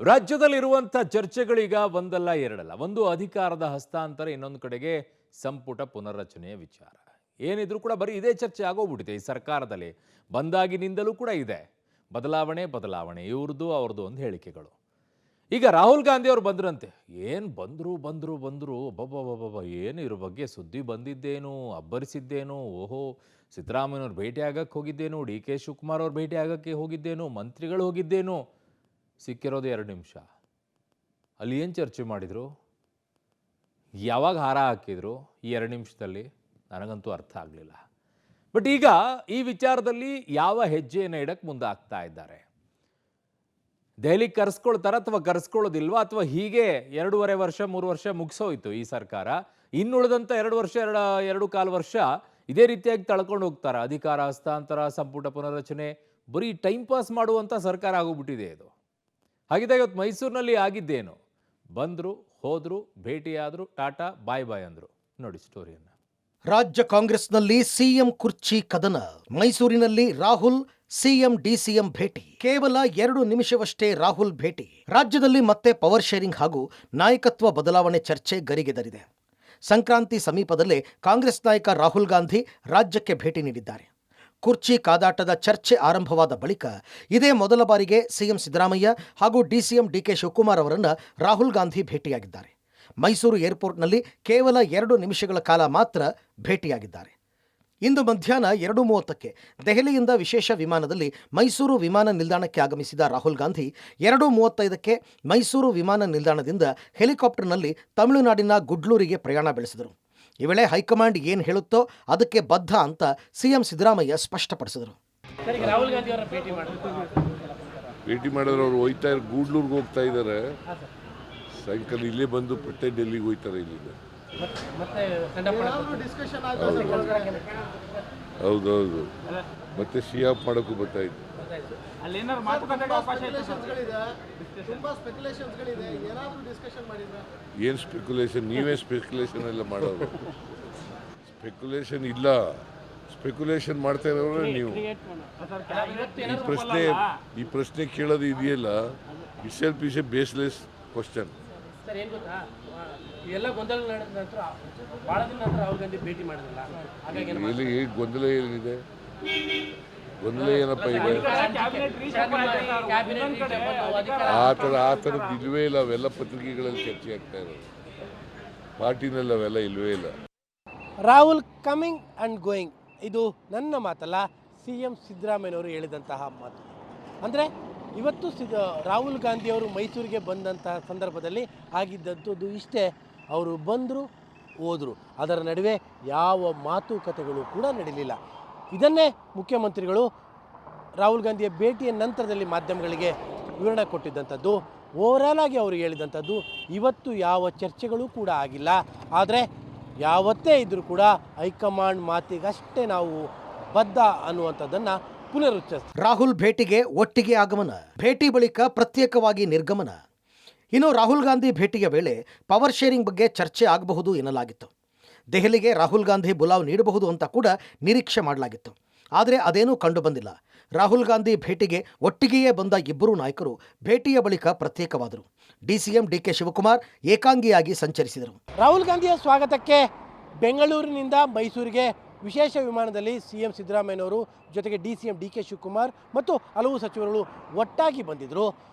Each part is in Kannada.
ರಾಜ್ಯದಲ್ಲಿರುವಂಥ ಚರ್ಚೆಗಳೀಗ ಒಂದಲ್ಲ ಎರಡಲ್ಲ. ಒಂದು ಅಧಿಕಾರದ ಹಸ್ತಾಂತರ, ಇನ್ನೊಂದು ಕಡೆಗೆ ಸಂಪುಟ ಪುನರ್ರಚನೆಯ ವಿಚಾರ. ಏನಿದ್ರು ಕೂಡ ಬರೀ ಇದೇ ಚರ್ಚೆ ಆಗೋಗ್ಬಿಟ್ಟಿದೆ ಈ ಸರ್ಕಾರದಲ್ಲಿ. ಬಂದಾಗಿನಿಂದಲೂ ಕೂಡ ಇದೆ ಬದಲಾವಣೆ ಬದಲಾವಣೆ, ಇವ್ರದ್ದು ಅವ್ರದ್ದು ಒಂದು ಹೇಳಿಕೆಗಳು. ಈಗ ರಾಹುಲ್ ಗಾಂಧಿ ಅವರು ಬಂದ್ರಂತೆ. ಏನು ಬಂದ್ರು ಒಬ್ಬೊಬ್ಬ ಏನು ಇದ್ರ ಬಗ್ಗೆ ಸುದ್ದಿ ಬಂದಿದ್ದೇನು, ಅಬ್ಬರಿಸಿದ್ದೇನು, ಓಹೋ ಸಿದ್ದರಾಮಯ್ಯನವ್ರು ಭೇಟಿ ಆಗಕ್ಕೆ ಹೋಗಿದ್ದೇನು, ಡಿ ಕೆ ಶಿವಕುಮಾರ್ ಅವ್ರು ಭೇಟಿ ಆಗಕ್ಕೆ ಹೋಗಿದ್ದೇನು, ಮಂತ್ರಿಗಳು ಹೋಗಿದ್ದೇನು. ಸಿಕ್ಕಿರೋದು 2 ನಿಮಿಷ. ಅಲ್ಲಿ ಏನು ಚರ್ಚೆ ಮಾಡಿದರು, ಯಾವಾಗ ಹಾರ ಹಾಕಿದ್ರು ಈ 2 ನಿಮಿಷದಲ್ಲಿ, ನನಗಂತೂ ಅರ್ಥ ಆಗಲಿಲ್ಲ. ಬಟ್ ಈಗ ಈ ವಿಚಾರದಲ್ಲಿ ಯಾವ ಹೆಜ್ಜೆಯನ್ನು ಇಡಕ್ಕೆ ಮುಂದಾಗ್ತಾ ಇದ್ದಾರೆ? ದೆಹಲಿಗೆ ಕರೆಸ್ಕೊಳ್ತಾರ ಅಥವಾ ಕರೆಸ್ಕೊಳ್ಳೋದಿಲ್ವಾ, ಅಥವಾ ಹೀಗೆ 2.5 ವರ್ಷ 3 ವರ್ಷ ಮುಗಿಸೋಯ್ತು ಈ ಸರ್ಕಾರ, ಇನ್ನುಳಿದಂಥ 2 ವರ್ಷ 2.25 ವರ್ಷ ಇದೇ ರೀತಿಯಾಗಿ ತಳ್ಕೊಂಡು ಹೋಗ್ತಾರ? ಅಧಿಕಾರ ಹಸ್ತಾಂತರ, ಸಂಪುಟ ಪುನರ್ರಚನೆ, ಬರೀ ಟೈಮ್ ಪಾಸ್ ಮಾಡುವಂಥ ಸರ್ಕಾರ ಆಗೋಗ್ಬಿಟ್ಟಿದೆ ಇದು. ಹಾಗಿದ್ದಾಗ ಇವತ್ತು ಮೈಸೂರಿನಲ್ಲಿ ಆಗಿದ್ದೇನು? ಬಂದರು, ಹೋದರು, ಭೇಟಿಯಾದರು, ಟಾಟಾ ಬಾಯ್ ಬಾಯ್ ಅಂದರು. ನೋಡಿ ಸ್ಟೋರಿಯನ್ನು. ರಾಜ್ಯ ಕಾಂಗ್ರೆಸ್ನಲ್ಲಿ ಸಿಎಂ ಕುರ್ಚಿ ಕದನ. ಮೈಸೂರಿನಲ್ಲಿ ರಾಹುಲ್ ಸಿಎಂ ಡಿಸಿಎಂ ಭೇಟಿ. ಕೇವಲ 2 ನಿಮಿಷವಷ್ಟೇ ರಾಹುಲ್ ಭೇಟಿ. ರಾಜ್ಯದಲ್ಲಿ ಮತ್ತೆ ಪವರ್ ಶೇರಿಂಗ್ ಹಾಗೂ ನಾಯಕತ್ವ ಬದಲಾವಣೆ ಚರ್ಚೆ ಗರಿಗೆದರಿದೆ. ಸಂಕ್ರಾಂತಿ ಸಮೀಪದಲ್ಲೇ ಕಾಂಗ್ರೆಸ್ ನಾಯಕ ರಾಹುಲ್ ಗಾಂಧಿ ರಾಜ್ಯಕ್ಕೆ ಭೇಟಿ ನೀಡಿದ್ದಾರೆ. ಕುರ್ಚಿ ಕಾದಾಟದ ಚರ್ಚೆ ಆರಂಭವಾದ ಬಳಿಕ ಇದೇ ಮೊದಲ ಬಾರಿಗೆ ಸಿಎಂ ಸಿದ್ದರಾಮಯ್ಯ ಹಾಗೂ ಡಿಸಿಎಂ ಡಿಕೆ ಶಿವಕುಮಾರ್ ಅವರನ್ನು ರಾಹುಲ್ ಗಾಂಧಿ ಭೇಟಿಯಾಗಿದ್ದಾರೆ. ಮೈಸೂರು ಏರ್ಪೋರ್ಟ್ನಲ್ಲಿ ಕೇವಲ 2 ನಿಮಿಷಗಳ ಕಾಲ ಮಾತ್ರ ಭೇಟಿಯಾಗಿದ್ದಾರೆ. ಇಂದು ಮಧ್ಯಾಹ್ನ 2:30ಕ್ಕೆ ದೆಹಲಿಯಿಂದ ವಿಶೇಷ ವಿಮಾನದಲ್ಲಿ ಮೈಸೂರು ವಿಮಾನ ನಿಲ್ದಾಣಕ್ಕೆ ಆಗಮಿಸಿದ ರಾಹುಲ್ ಗಾಂಧಿ 2:35ಕ್ಕೆ ಮೈಸೂರು ವಿಮಾನ ನಿಲ್ದಾಣದಿಂದ ಹೆಲಿಕಾಪ್ಟರ್ನಲ್ಲಿ ತಮಿಳುನಾಡಿನ ಗುಡ್ಲೂರಿಗೆ ಪ್ರಯಾಣ ಬೆಳೆಸಿದರು. ಈ ವೇಳೆ ಹೈಕಮಾಂಡ್ ಏನು ಹೇಳುತ್ತೋ ಅದಕ್ಕೆ ಬದ್ಧ ಅಂತ ಸಿಎಂ ಸಿದ್ದರಾಮಯ್ಯ ಸ್ಪಷ್ಟಪಡಿಸಿದರು. ಭೇಟಿ ಮಾಡಿದ್ರೆ ಅವರು ಗೂಡ್ಲೂರ್ಗೆ ಹೋಗ್ತಾ ಇದ್ದಾರೆ. ಸಾಯಂಕಾಲ ಇಲ್ಲೇ ಬಂದು ಮತ್ತೆ ಡೆಲ್ಲಿಗೆ ಹೋಗ್ತಾರೆ. ಇಲ್ಲಿಂದ ಹೌದೌದು, ಮತ್ತೆ ಸಿಆಫ್ ಮಾಡೋಕ್ಕೂ ಬರ್ತಾ ಇತ್ತು. ಏನು ಸ್ಪೆಕ್ಯುಲೇಷನ್? ನೀವೇ ಸ್ಪೆಕ್ಯುಲೇಷನ್ ಎಲ್ಲ ಮಾಡೋದು. ಸ್ಪೆಕ್ಯುಲೇಷನ್ ಇಲ್ಲ, ಸ್ಪೆಕ್ಯುಲೇಷನ್ ಮಾಡ್ತಾ ಇರೋರು ನೀವು. ಈ ಪ್ರಶ್ನೆ ಕೇಳೋದು ಇದೆಯಲ್ಲ, itself is A baseless question. ಗೊಂದಲ ಏನಿದೆ? ಗೊಂದಲ ಏನಪ್ಪ ಇದೆ? ಆ ಥರದ್ದು ಇಲ್ವೇ ಇಲ್ಲ. ಅವೆಲ್ಲ ಪತ್ರಿಕೆಗಳಲ್ಲಿ ಚರ್ಚೆ ಆಗ್ತಾ ಇರೋದು, ಪಾರ್ಟಿನಲ್ಲಿ ಅವೆಲ್ಲ ಇಲ್ವೇ ಇಲ್ಲ. ರಾಹುಲ್ ಕಮಿಂಗ್ ಆ್ಯಂಡ್ ಗೋಯಿಂಗ್, ಇದು ನನ್ನ ಮಾತಲ್ಲ, ಸಿಎಂ ಸಿದ್ದರಾಮಯ್ಯನವರು ಹೇಳಿದಂತಹ ಮಾತು. ಅಂದರೆ ಇವತ್ತು ರಾಹುಲ್ ಗಾಂಧಿಯವರು ಮೈಸೂರಿಗೆ ಬಂದಂತಹ ಸಂದರ್ಭದಲ್ಲಿ ಆಗಿದ್ದಂಥದ್ದು ಇಷ್ಟೇ. ಅವರು ಬಂದರು, ಹೋದರು. ಅದರ ನಡುವೆ ಯಾವ ಮಾತುಕತೆಗಳು ಕೂಡ ನಡೆಯಲಿಲ್ಲ. ಇದನ್ನೇ ಮುಖ್ಯಮಂತ್ರಿಗಳು ರಾಹುಲ್ ಗಾಂಧಿಯ ಭೇಟಿಯ ನಂತರದಲ್ಲಿ ಮಾಧ್ಯಮಗಳಿಗೆ ವಿವರಣೆ ಕೊಟ್ಟಿದ್ದಂಥದ್ದು. ಓವರಾಲ್ ಆಗಿ ಅವರು ಹೇಳಿದಂಥದ್ದು, ಇವತ್ತು ಯಾವ ಚರ್ಚೆಗಳು ಕೂಡ ಆಗಿಲ್ಲ, ಆದರೆ ಯಾವತ್ತೇ ಇದ್ದರೂ ಕೂಡ ಹೈಕಮಾಂಡ್ ಮಾತಿಗಷ್ಟೇ ನಾವು ಬದ್ಧ ಅನ್ನುವಂಥದ್ದನ್ನು ಪುನರುಚ್ಚರಿಸಿದರು. ರಾಹುಲ್ ಭೇಟಿಗೆ ಒಟ್ಟಿಗೆ ಆಗಮನ, ಭೇಟಿ ಬಳಿಕ ಪ್ರತ್ಯೇಕವಾಗಿ ನಿರ್ಗಮನ. ಇನ್ನು ರಾಹುಲ್ ಗಾಂಧಿ ಭೇಟಿಯ ವೇಳೆ ಪವರ್ ಶೇರಿಂಗ್ ಬಗ್ಗೆ ಚರ್ಚೆ ಆಗಬಹುದು ಎನ್ನಲಾಗಿತ್ತು. ದೆಹಲಿಗೆ ರಾಹುಲ್ ಗಾಂಧಿ ಬುಲಾವ್ ನೀಡಬಹುದು ಅಂತ ಕೂಡ ನಿರೀಕ್ಷೆ ಮಾಡಲಾಗಿತ್ತು. ಆದರೆ ಅದೇನೂ ಕಂಡುಬಂದಿಲ್ಲ. ರಾಹುಲ್ ಗಾಂಧಿ ಭೇಟಿಗೆ ಒಟ್ಟಿಗೆಯೇ ಬಂದ ಇಬ್ಬರೂ ನಾಯಕರು ಭೇಟಿಯ ಬಳಿಕ ಪ್ರತ್ಯೇಕವಾದರು. ಡಿಸಿಎಂ ಡಿಕೆ ಶಿವಕುಮಾರ್ ಏಕಾಂಗಿಯಾಗಿ ಸಂಚರಿಸಿದರು. ರಾಹುಲ್ ಗಾಂಧಿಯ ಸ್ವಾಗತಕ್ಕೆ ಬೆಂಗಳೂರಿನಿಂದ ಮೈಸೂರಿಗೆ ವಿಶೇಷ ವಿಮಾನದಲ್ಲಿ ಸಿಎಂ ಸಿದ್ದರಾಮಯ್ಯನವರು ಜೊತೆಗೆ ಡಿಸಿಎಂ ಡಿಕೆ ಶಿವಕುಮಾರ್ ಮತ್ತು ಹಲವು ಸಚಿವರುಗಳು ಒಟ್ಟಾಗಿ ಬಂದಿದ್ದರು.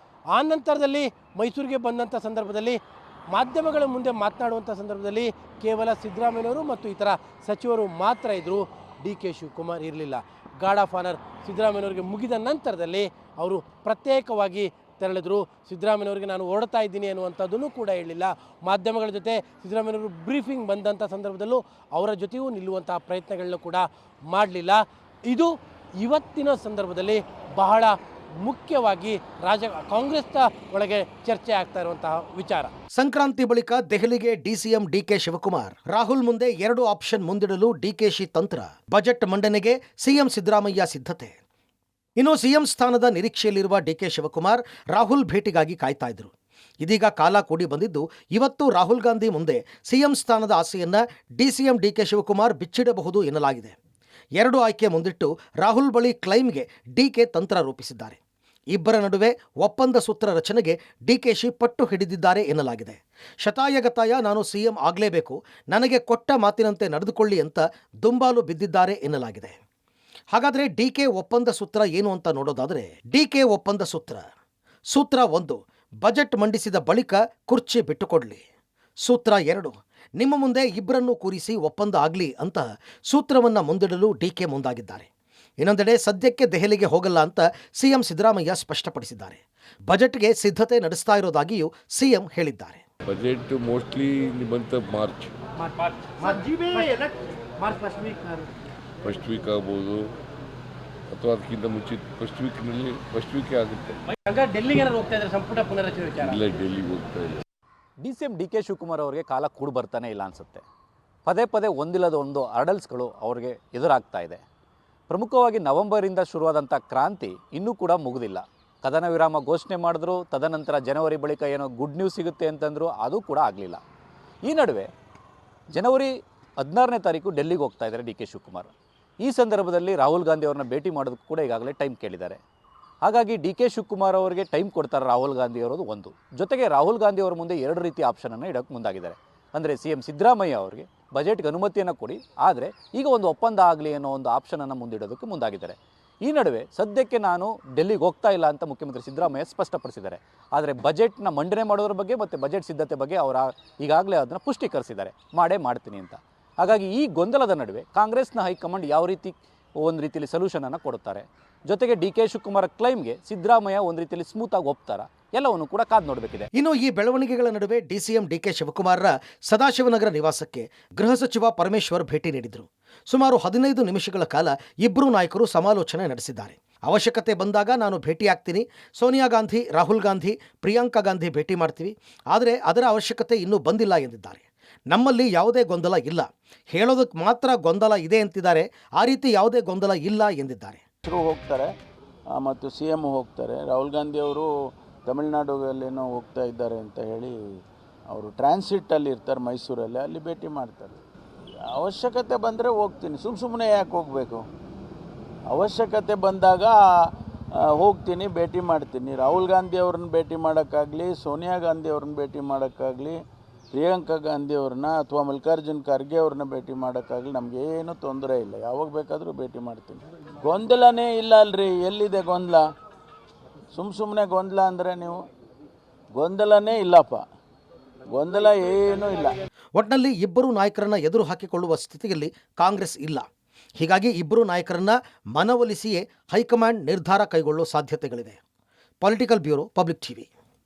ಆ ನಂತರದಲ್ಲಿ ಮೈಸೂರಿಗೆ ಬಂದಂಥ ಸಂದರ್ಭದಲ್ಲಿ ಮಾಧ್ಯಮಗಳ ಮುಂದೆ ಮಾತನಾಡುವಂಥ ಸಂದರ್ಭದಲ್ಲಿ ಕೇವಲ ಸಿದ್ದರಾಮಯ್ಯನವರು ಮತ್ತು ಇತರ ಸಚಿವರು ಮಾತ್ರ ಇದ್ದರು. ಡಿ ಕೆ ಶಿವಕುಮಾರ್ ಇರಲಿಲ್ಲ. ಗಾರ್ಡ್ ಆಫ್ ಆನರ್ ಸಿದ್ದರಾಮಯ್ಯನವರಿಗೆ ಮುಗಿದ ನಂತರದಲ್ಲಿ ಅವರು ಪ್ರತ್ಯೇಕವಾಗಿ ತೆರಳಿದ್ರು. ಸಿದ್ದರಾಮಯ್ಯನವರಿಗೆ ನಾನು ಹೊರಡ್ತಾ ಇದ್ದೀನಿ ಅನ್ನುವಂಥದ್ದನ್ನು ಕೂಡ ಹೇಳಿಲ್ಲ. ಮಾಧ್ಯಮಗಳ ಜೊತೆ ಸಿದ್ದರಾಮಯ್ಯನವರು ಬ್ರೀಫಿಂಗ್ ಬಂದಂಥ ಸಂದರ್ಭದಲ್ಲೂ ಅವರ ಜೊತೆಯೂ ನಿಲ್ಲುವಂತಹ ಪ್ರಯತ್ನಗಳನ್ನ ಕೂಡ ಮಾಡಲಿಲ್ಲ. ಇದು ಇವತ್ತಿನ ಸಂದರ್ಭದಲ್ಲಿ ಬಹಳ ಮುಖ್ಯವಾಗಿ ಕಾಂಗ್ರೆಸ್ನ ಒಳಗೆ ಚರ್ಚೆ ಆಗ್ತಾ ಇರುವಂತಹ ವಿಚಾರ. ಸಂಕ್ರಾಂತಿ ಬಳಿಕ ದೆಹಲಿಗೆ ಡಿಸಿಎಂ ಡಿಕೆ ಶಿವಕುಮಾರ್. ರಾಹುಲ್ ಮುಂದೆ 2 ಆಪ್ಷನ್ ಮುಂದಿಡಲು ಡಿಕೆಶಿ ತಂತ್ರ. ಬಜೆಟ್ ಮಂಡನೆಗೆ ಸಿಎಂ ಸಿದ್ದರಾಮಯ್ಯ ಸಿದ್ಧತೆ. ಇನ್ನು ಸಿಎಂ ಸ್ಥಾನದ ನಿರೀಕ್ಷೆಯಲ್ಲಿರುವ ಡಿಕೆ ಶಿವಕುಮಾರ್ ರಾಹುಲ್ ಭೇಟಿಗಾಗಿ ಕಾಯ್ತಾ ಇದ್ರು. ಇದೀಗ ಕಾಲ ಕೂಡಿ ಬಂದಿದ್ದು, ಇವತ್ತು ರಾಹುಲ್ ಗಾಂಧಿ ಮುಂದೆ ಸಿಎಂ ಸ್ಥಾನದ ಆಸೆಯನ್ನ ಡಿಸಿಎಂ ಡಿಕೆ ಶಿವಕುಮಾರ್ ಬಿಚ್ಚಿಡಬಹುದು ಎನ್ನಲಾಗಿದೆ. 2 ಆಯ್ಕೆ ಮುಂದಿಟ್ಟು ರಾಹುಲ್ ಬಳಿ ಕ್ಲೈಮ್ಗೆ ಡಿಕೆ ತಂತ್ರ ರೂಪಿಸಿದ್ದಾರೆ. ಇಬ್ಬರ ನಡುವೆ ಒಪ್ಪಂದ ಸೂತ್ರ ರಚನೆಗೆ ಡಿಕೆಶಿ ಪಟ್ಟು ಹಿಡಿದಿದ್ದಾರೆ ಎನ್ನಲಾಗಿದೆ. ಶತಾಯಗತಾಯ ನಾನು ಸಿಎಂ ಆಗಲೇಬೇಕು, ನನಗೆ ಕೊಟ್ಟ ಮಾತಿನಂತೆ ನಡೆದುಕೊಳ್ಳಿ ಅಂತ ದುಂಬಾಲು ಬಿದ್ದಿದ್ದಾರೆ ಎನ್ನಲಾಗಿದೆ. ಹಾಗಾದರೆ ಡಿಕೆ ಒಪ್ಪಂದ ಸೂತ್ರ ಏನು ಅಂತ ನೋಡೋದಾದರೆ, ಡಿಕೆ ಒಪ್ಪಂದ ಸೂತ್ರ 1, ಬಜೆಟ್ ಮಂಡಿಸಿದ ಬಳಿಕ ಕುರ್ಚಿ ಬಿಟ್ಟುಕೊಡ್ಲಿ. ಸೂತ್ರ 2, ನಿಮ್ಮ ಮುಂದೆ ಇಬ್ಬರನ್ನೂ ಕೂರಿಸಿ ಒಪ್ಪಂದ ಆಗಲಿ ಅಂತ ಸೂತ್ರವನ್ನು ಮುಂದಿಡಲು ಡಿಕೆ ಮುಂದಾಗಿದ್ದಾರೆ. ಇನ್ನೊಂದೆಡೆ ಸದ್ಯಕ್ಕೆ ದೆಹಲಿಗೆ ಹೋಗಲ್ಲ ಅಂತ ಸಿಎಂ ಸಿದ್ದರಾಮಯ್ಯ ಸ್ಪಷ್ಟಪಡಿಸಿದ್ದಾರೆ. ಬಜೆಟ್ಗೆ ಸಿದ್ಧತೆ ನಡೆಸ್ತಾ ಇರೋದಾಗಿಯೂ ಸಿಎಂ ಹೇಳಿದ್ದಾರೆ. Budget mostly in the month of March first week ಆಗ್ಬೋದು, ಅಥವಾ ಅದಕ್ಕಿಂತ ಮುಂಚೆ ಫಸ್ಟ್ ವೀಕ್ ಆಗುತ್ತೆ. ಡೆಲ್ಲಿಗೆ ಹೋಗ್ತಾ ಇದ್ದಾರೆ ಸಂಪುಟ ಪುನರಚನೆ ವಿಚಾರ. ಇಲ್ಲ, ಡೆಲ್ಲಿಗೆ ಹೋಗ್ತಾ ಇಲ್ಲ. DCM DK ಶಿವಕುಮಾರ್ ಅವರಿಗೆ ಕಾಲ ಕೂಡು ಬರ್ತಾನೆ ಇಲ್ಲ ಅನಿಸುತ್ತೆ. ಪದೇ ಪದೇ ಒಂದಿಲ್ಲದ ಒಂದು ಹರ್ಡಲ್ಸ್ಗಳು ಅವ್ರಿಗೆ ಎದುರಾಗ್ತಾ ಇದೆ. ಪ್ರಮುಖವಾಗಿ ನವೆಂಬರಿಂದ ಶುರುವಾದಂಥ ಕ್ರಾಂತಿ ಇನ್ನೂ ಕೂಡ ಮುಗಿದಿಲ್ಲ. ಕದನ ವಿರಾಮ ಘೋಷಣೆ ಮಾಡಿದ್ರು, ತದನಂತರ ಜನವರಿ ಬಳಿಕ ಏನೋ ಗುಡ್ ನ್ಯೂಸ್ ಸಿಗುತ್ತೆ ಅಂತಂದ್ರು, ಅದು ಕೂಡ ಆಗಲಿಲ್ಲ. ಈ ನಡುವೆ ಜನವರಿ 16ನೇ ತಾರೀಕು ಡೆಲ್ಲಿಗೆ ಹೋಗ್ತಾ ಇದ್ದಾರೆ DK ಶಿವಕುಮಾರ್. ಈ ಸಂದರ್ಭದಲ್ಲಿ ರಾಹುಲ್ ಗಾಂಧಿ ಅವ್ರನ್ನ ಭೇಟಿ ಮಾಡೋದಕ್ಕೂ ಕೂಡ ಈಗಾಗಲೇ ಟೈಮ್ ಕೇಳಿದ್ದಾರೆ. ಹಾಗಾಗಿ DK ಶಿವಕುಮಾರ್ ಅವರಿಗೆ ಟೈಮ್ ಕೊಡ್ತಾರೆ ರಾಹುಲ್ ಗಾಂಧಿ ಅವರದು ಒಂದು. ಜೊತೆಗೆ ರಾಹುಲ್ ಗಾಂಧಿ ಅವರ ಮುಂದೆ 2 ರೀತಿಯ ಆಪ್ಷನನ್ನು ಇಡೋಕ್ಕೆ ಮುಂದಾಗಿದ್ದಾರೆ. ಅಂದರೆ CM ಸಿದ್ದರಾಮಯ್ಯ ಅವರಿಗೆ ಬಜೆಟ್ಗೆ ಅನುಮತಿಯನ್ನು ಕೊಡಿ, ಆದರೆ ಈಗ ಒಂದು ಒಪ್ಪಂದ ಆಗಲಿ ಅನ್ನೋ ಒಂದು ಆಪ್ಷನನ್ನು ಮುಂದಿಡೋದಕ್ಕೆ ಮುಂದಾಗಿದ್ದಾರೆ. ಈ ನಡುವೆ ಸದ್ಯಕ್ಕೆ ನಾನು ಡೆಲ್ಲಿಗೆ ಹೋಗ್ತಾ ಇಲ್ಲ ಅಂತ ಮುಖ್ಯಮಂತ್ರಿ ಸಿದ್ದರಾಮಯ್ಯ ಸ್ಪಷ್ಟಪಡಿಸಿದ್ದಾರೆ. ಆದರೆ ಬಜೆಟ್ನ ಮಂಡನೆ ಮಾಡೋದ್ರ ಬಗ್ಗೆ ಮತ್ತು ಬಜೆಟ್ ಸಿದ್ಧತೆ ಬಗ್ಗೆ ಅವರು ಈಗಾಗಲೇ ಅದನ್ನು ಪುಷ್ಟೀಕರಿಸಿದ್ದಾರೆ, ಮಾಡ್ತೀನಿ ಅಂತ. ಹಾಗಾಗಿ ಈ ಗೊಂದಲದ ನಡುವೆ ಕಾಂಗ್ರೆಸ್ನ ಹೈಕಮಾಂಡ್ ಯಾವ ರೀತಿ ಒಂದು ರೀತಿಯಲ್ಲಿ ಸೊಲ್ಯೂಷನನ್ನು ಕೊಡುತ್ತಾರೆ, ಜೊತೆಗೆ DK ಶಿವಕುಮಾರ್ ಕ್ಲೈಮ್ಗೆ ಸಿದ್ದರಾಮಯ್ಯ ಒಂದು ರೀತಿಯಲ್ಲಿ ಸ್ಮೂತಾಗಿ ಒಪ್ತಾರ, ಎಲ್ಲವನ್ನು ಕೂಡ ಕಾದು ನೋಡಬೇಕಿದೆ. ಇನ್ನು ಈ ಬೆಳವಣಿಗೆಗಳ ನಡುವೆ ಡಿಸಿಎಂ DK ಶಿವಕುಮಾರರ ಸದಾಶಿವನಗರ ನಿವಾಸಕ್ಕೆ ಗೃಹ ಸಚಿವ ಪರಮೇಶ್ವರ್ ಭೇಟಿ ನೀಡಿದರು. ಸುಮಾರು 15 ನಿಮಿಷಗಳ ಕಾಲ ಇಬ್ಬರೂ ನಾಯಕರು ಸಮಾಲೋಚನೆ ನಡೆಸಿದ್ದಾರೆ. ಅವಶ್ಯಕತೆ ಬಂದಾಗ ನಾನು ಭೇಟಿಯಾಗ್ತೀನಿ, ಸೋನಿಯಾ ಗಾಂಧಿ, ರಾಹುಲ್ ಗಾಂಧಿ, ಪ್ರಿಯಾಂಕಾ ಗಾಂಧಿ ಭೇಟಿ ಮಾಡ್ತೀವಿ, ಆದರೆ ಅದರ ಅವಶ್ಯಕತೆ ಇನ್ನೂ ಬಂದಿಲ್ಲ ಎಂದಿದ್ದಾರೆ. ನಮ್ಮಲ್ಲಿ ಯಾವುದೇ ಗೊಂದಲ ಇಲ್ಲ, ಹೇಳೋದಕ್ಕೆ ಮಾತ್ರ ಗೊಂದಲ ಇದೆ ಅಂತಿದ್ದಾರೆ. ಆ ರೀತಿ ಯಾವುದೇ ಗೊಂದಲ ಇಲ್ಲ ಎಂದಿದ್ದಾರೆ. ಹೋಗ್ತಾರೆ ಮತ್ತು CM ಹೋಗ್ತಾರೆ. ರಾಹುಲ್ ಗಾಂಧಿ ಅವರು ತಮಿಳುನಾಡಲ್ಲೇನೋ ಹೋಗ್ತಾ ಇದ್ದಾರೆ ಅಂತ ಹೇಳಿ ಅವರು ಟ್ರಾನ್ಸಿಟ್ಟಲ್ಲಿ ಇರ್ತಾರೆ ಮೈಸೂರಲ್ಲಿ, ಅಲ್ಲಿ ಭೇಟಿ ಮಾಡ್ತಾರೆ. ಅವಶ್ಯಕತೆ ಬಂದರೆ ಹೋಗ್ತೀನಿ, ಸುಮ್ಮನೆ ಯಾಕೆ ಹೋಗಬೇಕು? ಅವಶ್ಯಕತೆ ಬಂದಾಗ ಹೋಗ್ತೀನಿ, ಭೇಟಿ ಮಾಡ್ತೀನಿ. ರಾಹುಲ್ ಗಾಂಧಿ ಅವ್ರನ್ನ ಭೇಟಿ ಮಾಡೋಕ್ಕಾಗಲಿ, ಸೋನಿಯಾ ಗಾಂಧಿ ಅವ್ರನ್ನ ಭೇಟಿ ಮಾಡೋಕ್ಕಾಗಲಿ, ಪ್ರಿಯಾಂಕಾ ಗಾಂಧಿ ಅವ್ರನ್ನ ಅಥವಾ ಮಲ್ಲಿಕಾರ್ಜುನ್ ಖರ್ಗೆ ಅವ್ರನ್ನ ಭೇಟಿ ಮಾಡೋಕ್ಕಾಗಲಿ ನಮಗೇನು ತೊಂದರೆ ಇಲ್ಲ. ಯಾವಾಗ ಬೇಕಾದರೂ ಭೇಟಿ ಮಾಡ್ತೀನಿ. ಗೊಂದಲನೇ ಇಲ್ಲ ಅಲ್ರಿ, ಎಲ್ಲಿದೆ ಗೊಂದಲ? ಸುಮ್ಮನೆ ಗೊಂದಲ ಅಂದರೆ ನೀವು ಗೊಂದಲನೇ ಇಲ್ಲಪ್ಪ, ಗೊಂದಲ ಏನೂ ಇಲ್ಲ. ಒಟ್ನಲ್ಲಿ ಇಬ್ಬರು ನಾಯಕರನ್ನ ಎದುರು ಹಾಕಿಕೊಳ್ಳುವ ಸ್ಥಿತಿಯಲ್ಲಿ ಕಾಂಗ್ರೆಸ್ ಇಲ್ಲ. ಹೀಗಾಗಿ ಇಬ್ಬರು ನಾಯಕರನ್ನ ಮನವೊಲಿಸಿಯೇ ಹೈಕಮಾಂಡ್ ನಿರ್ಧಾರ ಕೈಗೊಳ್ಳುವ ಸಾಧ್ಯತೆಗಳಿವೆ. Political bureau, public TV.